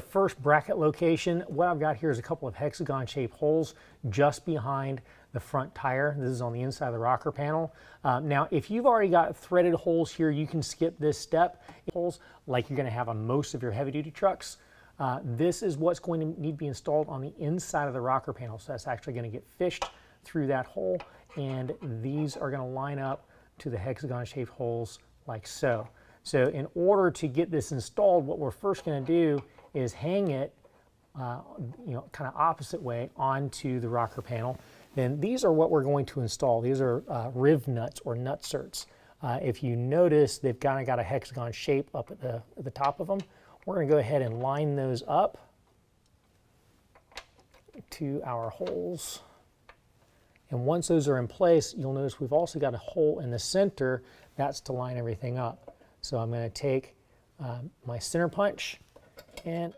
first bracket location. What I've got here is a couple of hexagon-shaped holes just behind the front tire. This is on the inside of the rocker panel. Now, if you've already got threaded holes here, you can skip this step. Holes like you're going to have on most of your heavy-duty trucks. This is what's going to need to be installed on the inside of the rocker panel. So that's actually going to get fished through that hole, and these are going to line up to the hexagon-shaped holes like so. So in order to get this installed, what we're first going to do is hang it, kind of opposite way onto the rocker panel. Then these are what we're going to install. These are riv nuts or nutserts. If you notice, they've kind of got a hexagon shape up at the top of them. We're going to go ahead and line those up to our holes. And once those are in place, you'll notice we've also got a hole in the center. That's to line everything up. So I'm going to take my center punch and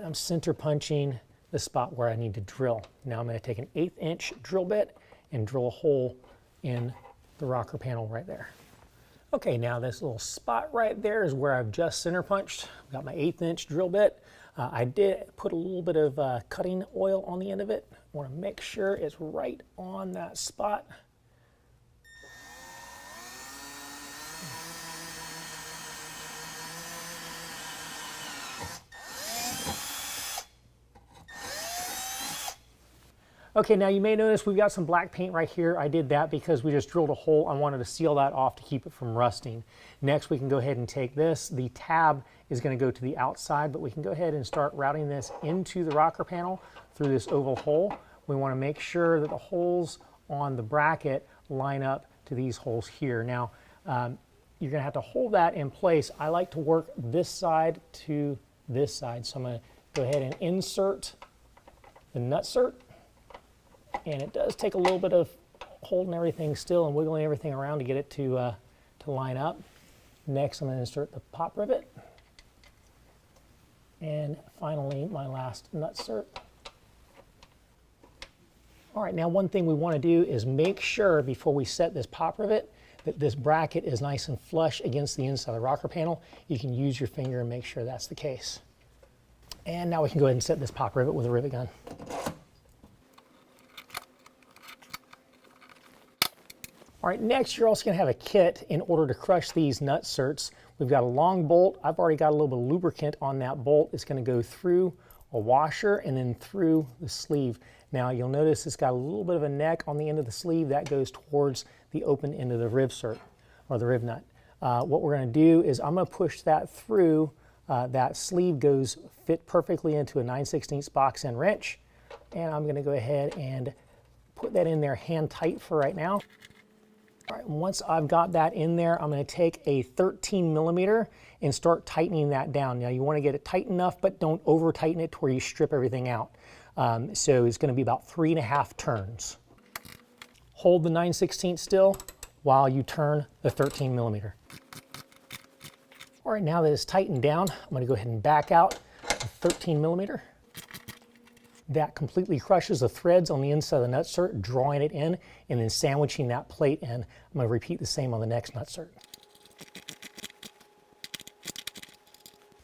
I'm center punching the spot where I need to drill. Now I'm going to take an 1/8 inch drill bit and drill a hole in the rocker panel right there. Okay, now this little spot right there is where I've just center punched. I've got my 1/8 inch drill bit. I did put a little bit of cutting oil on the end of it. I want to make sure it's right on that spot. Okay, now you may notice we've got some black paint right here. I did that because we just drilled a hole. I wanted to seal that off to keep it from rusting. Next, we can go ahead and take this. The tab is going to go to the outside, but we can go ahead and start routing this into the rocker panel through this oval hole. We want to make sure that the holes on the bracket line up to these holes here. Now, you're going to have to hold that in place. I like to work this side to this side. So I'm going to go ahead and insert the nutsert. And it does take a little bit of holding everything still and wiggling everything around to get it to line up. Next, I'm going to insert the pop rivet. And finally, my last nutsert. All right, now one thing we want to do is make sure before we set this pop rivet that this bracket is nice and flush against the inside of the rocker panel. You can use your finger and make sure that's the case. And now we can go ahead and set this pop rivet with a rivet gun. All right, next you're also going to have a kit in order to crush these nutserts. We've got a long bolt. I've already got a little bit of lubricant on that bolt. It's going to go through a washer and then through the sleeve. Now you'll notice it's got a little bit of a neck on the end of the sleeve that goes towards the open end of the riv cert or the riv nut. What we're going to do is I'm going to push that through. That sleeve fit perfectly into a 9/16 box end wrench, and I'm going to go ahead and put that in there hand tight for right now. All right, once I've got that in there, I'm going to take a 13 millimeter and start tightening that down. Now you want to get it tight enough, but don't over tighten it to where you strip everything out. So it's going to be about 3.5 turns. Hold the 9/16 still while you turn the 13 millimeter. All right, now that it's tightened down, I'm going to go ahead and back out the 13 millimeter. That completely crushes the threads on the inside of the nutsert, drawing it in and then sandwiching that plate in. I'm going to repeat the same on the next nutsert.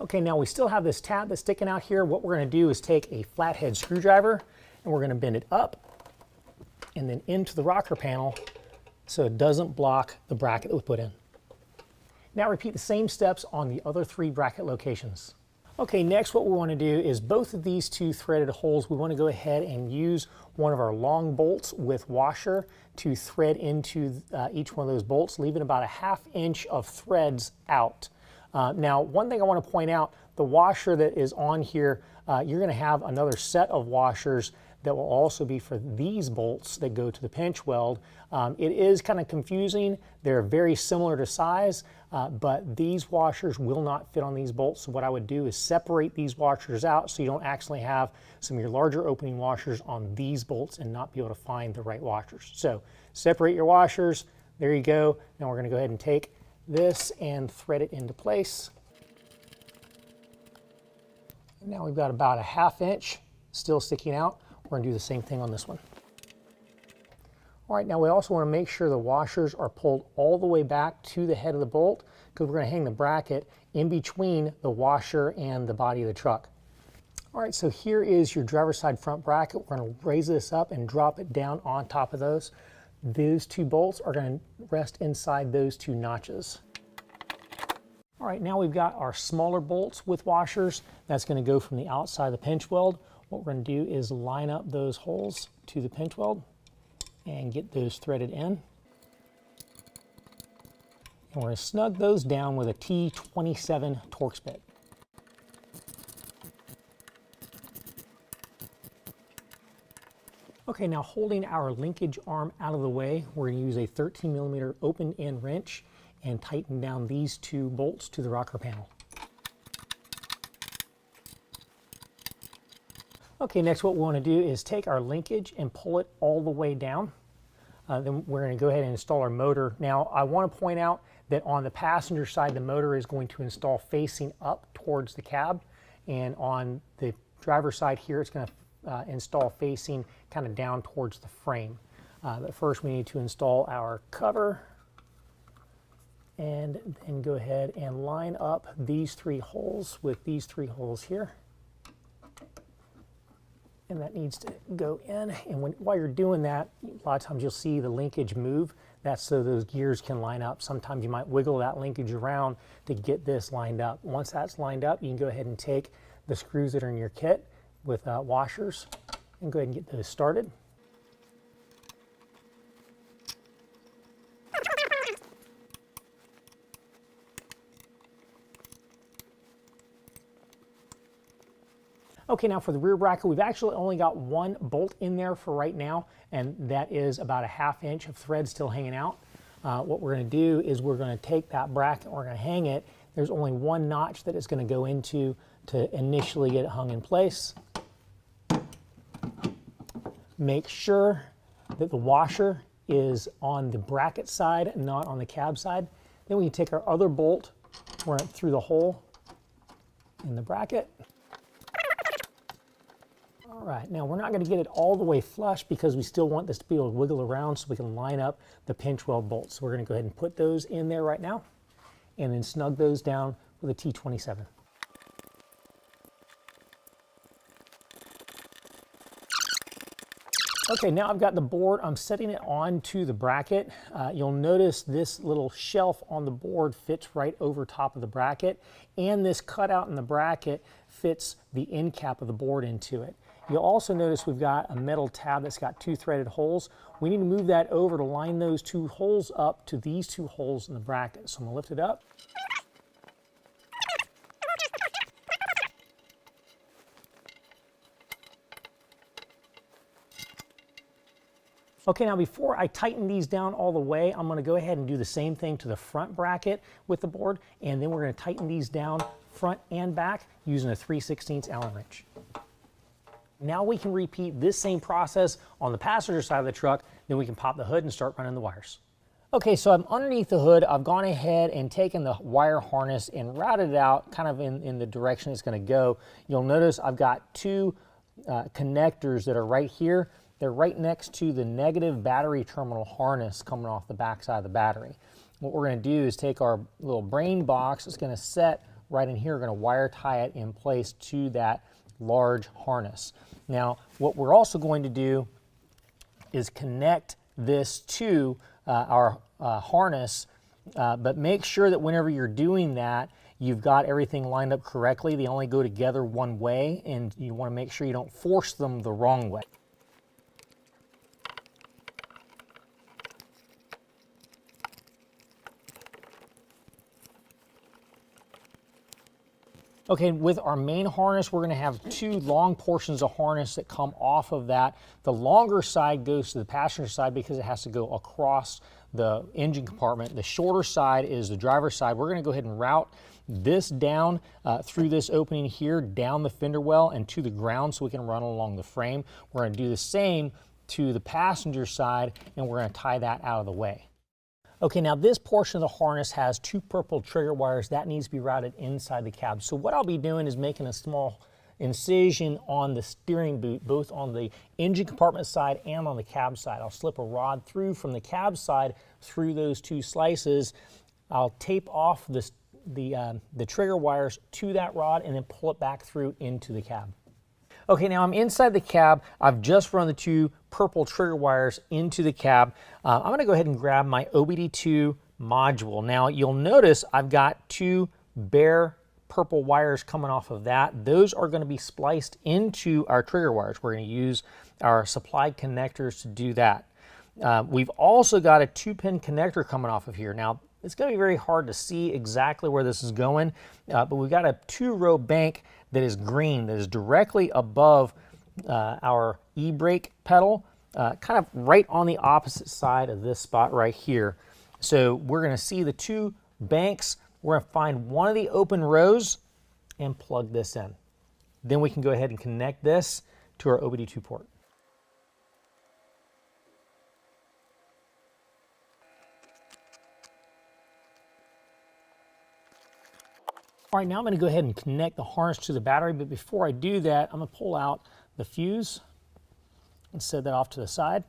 Okay, now we still have this tab that's sticking out here. What we're going to do is take a flathead screwdriver and we're going to bend it up and then into the rocker panel so it doesn't block the bracket that we put in. Now repeat the same steps on the other 3 bracket locations. Okay, next what we want to do is both of these 2 threaded holes, we want to go ahead and use one of our long bolts with washer to thread into each one of those bolts, leaving about a 1/2 inch of threads out. Now, one thing I want to point out, the washer that is on here, you're going to have another set of washers that will also be for these bolts that go to the pinch weld. It is kind of confusing. They're very similar to size, but these washers will not fit on these bolts. So what I would do is separate these washers out so you don't actually have some of your larger opening washers on these bolts and not be able to find the right washers. So separate your washers. There you go. Now we're going to go ahead and take this and thread it into place. Now we've got about a 1/2 inch still sticking out. We're going to do the same thing on this one. All right, now we also want to make sure the washers are pulled all the way back to the head of the bolt because we're going to hang the bracket in between the washer and the body of the truck. All right, so here is your driver's side front bracket. We're going to raise this up and drop it down on top of those. Those two bolts are going to rest inside those two notches. All right, now we've got our smaller bolts with washers. That's going to go from the outside of the pinch weld. What we're going to do is line up those holes to the pinch weld and get those threaded in. And we're going to snug those down with a T27 Torx bit. Okay, now holding our linkage arm out of the way, we're going to use a 13mm open end wrench and tighten down these two bolts to the rocker panel. Okay, next what we want to do is take our linkage and pull it all the way down. Then we're going to go ahead and install our motor. Now, I want to point out that on the passenger side, the motor is going to install facing up towards the cab, and on the driver's side here, it's going to install facing kind of down towards the frame. But first we need to install our cover, and then go ahead and line up these three holes with these three holes here. And that needs to go in, and while you're doing that, a lot of times you'll see the linkage move. That's so those gears can line up. Sometimes you might wiggle that linkage around to get this lined up. Once that's lined up, you can go ahead and take the screws that are in your kit with washers and go ahead and get those started. Okay, now for the rear bracket, we've actually only got one bolt in there for right now, and that is about a 1/2 inch of thread still hanging out. What we're going to do is we're going to take that bracket, we're going to hang it. There's only one notch that it's going to go into to initially get it hung in place. Make sure that the washer is on the bracket side, not on the cab side. Then we can take our other bolt, run it through the hole in the bracket. All right, now we're not going to get it all the way flush because we still want this to be able to wiggle around so we can line up the pinch weld bolts. So we're going to go ahead and put those in there right now and then snug those down with a T27. Okay, now I've got the board. I'm setting it onto the bracket. You'll notice this little shelf on the board fits right over top of the bracket, and this cutout in the bracket fits the end cap of the board into it. You'll also notice we've got a metal tab that's got two threaded holes. We need to move that over to line those two holes up to these two holes in the bracket. So I'm going to lift it up. Okay, now before I tighten these down all the way, I'm going to go ahead and do the same thing to the front bracket with the board, and then we're going to tighten these down front and back using a 3/16 Allen wrench. Now we can repeat this same process on the passenger side of the truck, then we can pop the hood and start running the wires. Okay, so I'm underneath the hood. I've gone ahead and taken the wire harness and routed it out kind of in the direction it's going to go. You'll notice I've got two connectors that are right here. They're right next to the negative battery terminal harness coming off the back side of the battery. What we're going to do is take our little brain box. It's going to set right in here. We're going to wire tie it in place to that large harness. Now, what we're also going to do is connect this to our harness, but make sure that whenever you're doing that, you've got everything lined up correctly. They only go together one way, and you want to make sure you don't force them the wrong way. Okay, with our main harness, we're going to have two long portions of harness that come off of that. The longer side goes to the passenger side because it has to go across the engine compartment. The shorter side is the driver's side. We're going to go ahead and route this down through this opening here, down the fender well and to the ground so we can run along the frame. We're going to do the same to the passenger side, and we're going to tie that out of the way. Okay, now this portion of the harness has two purple trigger wires that needs to be routed inside the cab. So what I'll be doing is making a small incision on the steering boot, both on the engine compartment side and on the cab side. I'll slip a rod through from the cab side through those two slices, I'll tape off the trigger wires to that rod and then pull it back through into the cab. Okay, now I'm inside the cab. I've just run the 2 purple trigger wires into the cab. I'm going to go ahead and grab my OBD2 module. Now you'll notice I've got 2 bare purple wires coming off of that. Those are going to be spliced into our trigger wires. We're going to use our supplied connectors to do that. We've also got a 2-pin connector coming off of here. Now it's going to be very hard to see exactly where this is going, but we've got a 2-row bank that is green, that is directly above our e-brake pedal, kind of right on the opposite side of this spot right here. So we're going to see the 2 banks. We're going to find one of the open rows and plug this in. Then we can go ahead and connect this to our OBD2 port. All right, now I'm going to go ahead and connect the harness to the battery, but before I do that, I'm going to pull out the fuse and set that off to the side.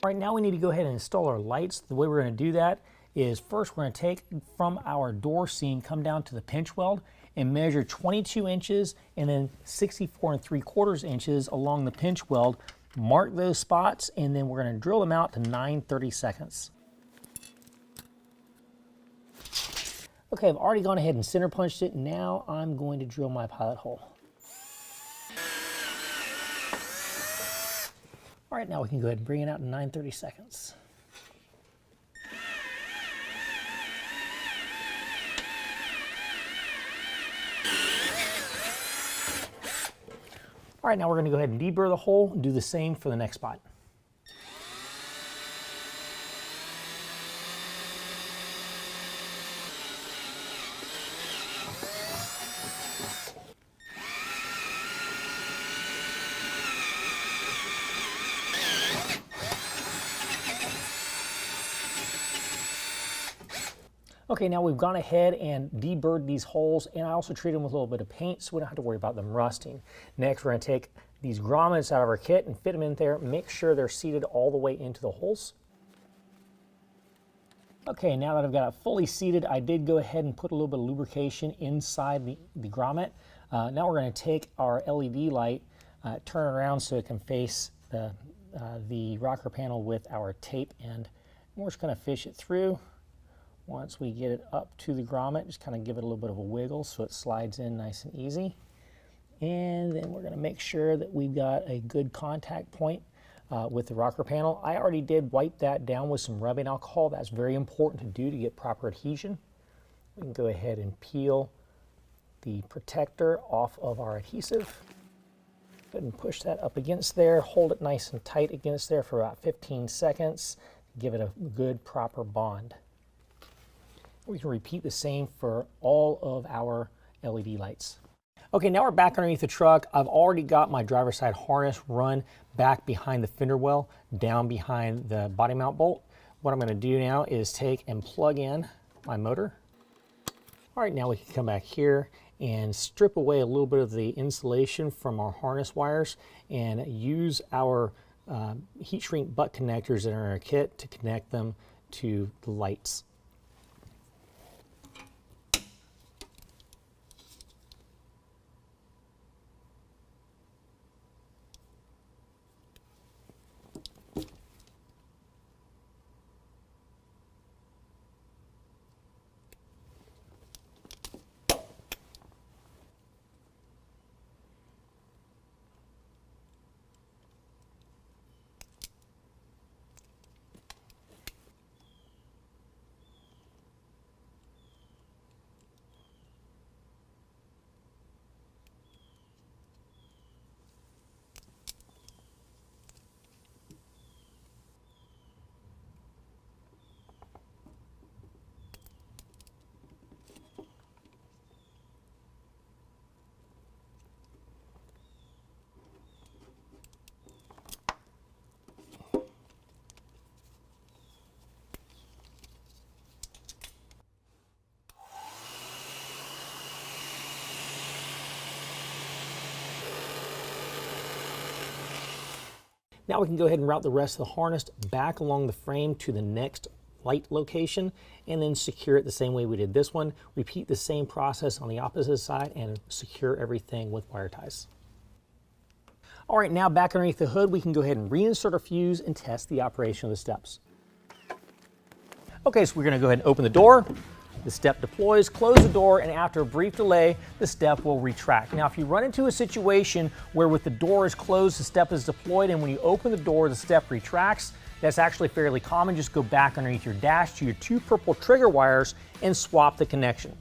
All right, now we need to go ahead and install our lights. The way we're going to do that is first we're going to take from our door seam, come down to the pinch weld, and measure 22 inches and then 64 3/4 inches along the pinch weld. Mark those spots, and then we're going to drill them out to 9/32. Okay, I've already gone ahead and center punched it. Now I'm going to drill my pilot hole. All right, now we can go ahead and bring it out in 9/32. All right, now we're going to go ahead and deburr the hole and do the same for the next spot. Okay, now we've gone ahead and deburred these holes, and I also treated them with a little bit of paint so we don't have to worry about them rusting. Next, we're going to take these grommets out of our kit and fit them in there. Make sure they're seated all the way into the holes. Okay, now that I've got it fully seated, I did go ahead and put a little bit of lubrication inside the grommet. Now we're going to take our LED light, turn it around so it can face the rocker panel with our tape, and we're just going to fish it through. Once we get it up to the grommet, just kind of give it a little bit of a wiggle so it slides in nice and easy. And then we're going to make sure that we've got a good contact point with the rocker panel. I already did wipe that down with some rubbing alcohol. That's very important to do to get proper adhesion. We can go ahead and peel the protector off of our adhesive. Go ahead and push that up against there. Hold it nice and tight against there for about 15 seconds. Give it a good proper bond. We can repeat the same for all of our LED lights. Okay, now we're back underneath the truck. I've already got my driver's side harness run back behind the fender well, down behind the body mount bolt. What I'm going to do now is take and plug in my motor. All right, now we can come back here and strip away a little bit of the insulation from our harness wires and use our heat shrink butt connectors that are in our kit to connect them to the lights. Now we can go ahead and route the rest of the harness back along the frame to the next light location and then secure it the same way we did this one. Repeat the same process on the opposite side and secure everything with wire ties. All right, now back underneath the hood, we can go ahead and reinsert our fuse and test the operation of the steps. Okay, so we're going to go ahead and open the door. The step deploys, close the door, and after a brief delay, the step will retract. Now, if you run into a situation where with the door is closed, the step is deployed, and when you open the door, the step retracts, that's actually fairly common. Just go back underneath your dash to your two purple trigger wires and swap the connection.